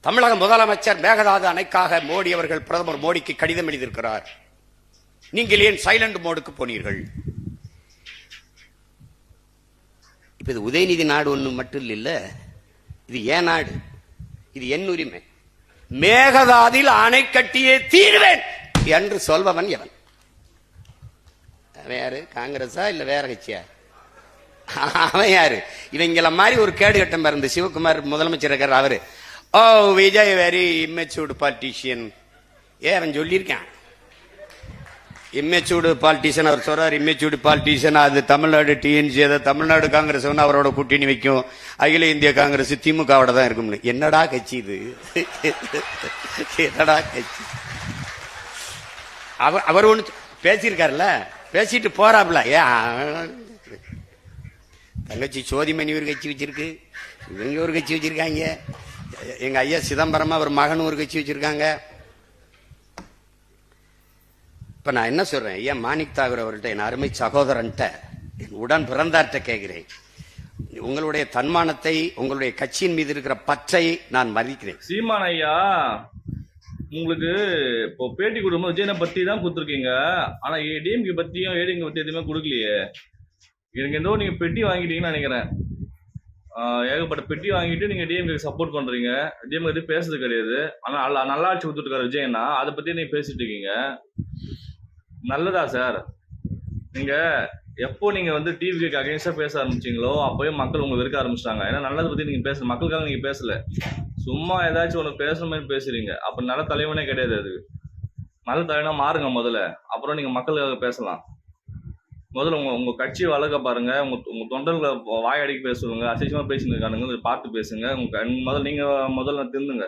தமிழக முதலமைச்சர் மேகதாது அணைக்காக மோடி அவர்கள் பிரதமர் மோடிக்கு கடிதம் எழுதியிருக்கிறார். நீங்கள் ஏன் சைலண்ட் மோடுக்கு போனீர்கள்? இப்ப இது உதயநிதி நாடு ஒண்ணு மட்டும் இல்ல, இது ஏன் நாடு, இது என் உரிமை. மேகதாதில் அணை கட்டியே தீர்வேன் என்று சொல்பவன் எவன்? அவன் யாரு? காங்கிரஸா இல்ல வேற கட்சியா? அவன் யாரு? இவங்கள மாதிரி ஒரு கேடு கட்டம் பிறந்த சிவகுமார் முதலமைச்சர் இருக்கார். அவரு ஓ விஜய் வெரி இம்மெச்சூர்டு பாலிட்டிஷியன். அவன் சொல்லியிருக்கான் இம்மெச்சூர்டு பாலிட்டிஷியன். அவர் சொல்றார் இம்மெச்சூர்டு பாலிட்டிஷியன். அது தமிழ்நாடு டிஎன்சி, தமிழ்நாடு காங்கிரஸ் அவரோட கூட்டணி வைக்கும், அகில இந்திய காங்கிரஸ் திமுகவோட தான் இருக்கும்னு. என்னடா கட்சி இது? என்னடா கட்சி? அவர் ஒண்ணு பேசியிருக்காருல்ல, பேசிட்டு போறாப்ல. தங்கச்சி சோதிமணி ஒரு கட்சி வச்சிருக்கு, இவங்க ஒரு கட்சி வச்சிருக்காங்க, எங்க ஐயா சிதம்பரமா ஒரு மகன் ஒரு கட்சி வச்சிருக்காங்க. இப்ப நான் என்ன சொல்றேன், ஐயா மாணிக் தாகூர் அவர்கள்ட்ட, என் அருமை சகோதரன்ட்ட, என் உடன் பிறந்தார்ட்ட கேட்கிறேன். உங்களுடைய தன்மானத்தை, உங்களுடைய கட்சியின் மீது இருக்கிற பற்றை நான் மதிக்கிறேன். சீமான் ஐயா, உங்களுக்கு இப்போ பேட்டி கொடுக்கும்போது விஜயனை பத்தி தான் கொடுத்துருக்கீங்க. ஆனா டிஎம்கே பத்தியும் ஏடிஎம்கே பத்தி எதுவுமே கொடுக்கலையே. எனக்கு ஏதோ நீங்க பெட்டி வாங்கிட்டீங்கன்னு நினைக்கிறேன். ஏகப்பட்ட பெட்டி வாங்கிட்டு நீங்க டிஎம்கே சப்போர்ட் பண்றீங்க. டிஎம்கே பத்தி பேசுறது கிடையாது. ஆனா நல்லாட்சி கொடுத்துருக்காரு விஜயனா, அதை பத்தி நீங்க பேசிட்டு இருக்கீங்க. நல்லதா சார்? நீங்க எப்போ நீங்க வந்து டிவிக்கு அகைன்ஸ்டா பேச ஆரம்பிச்சீங்களோ அப்பவே மக்கள் உங்களுக்கு வெறுக்க ஆரம்பிச்சிட்டாங்க. ஏன்னா நல்லதை பத்தி நீங்க பேசல, மக்களுக்காக நீங்க பேசல, சும்மா ஏதாச்சும் ஒன்று பேசுற மாதிரி பேசுறீங்க. அப்ப நல்ல தலைவனே கிடையாது. அது நல்ல தலைவனா மாறுங்க முதல்ல, அப்புறம் நீங்க மக்களுக்காக பேசலாம். முதல்ல உங்க கட்சி வளர்க்க பாருங்க. உங்க தொண்டர்களை வாயடிக்க பேசுவாங்க, அசிங்கமா பேசிட்டு இருக்கானுங்க, பார்த்து பேசுங்க. முதல்ல நீங்க முதல்ல திருந்துங்க.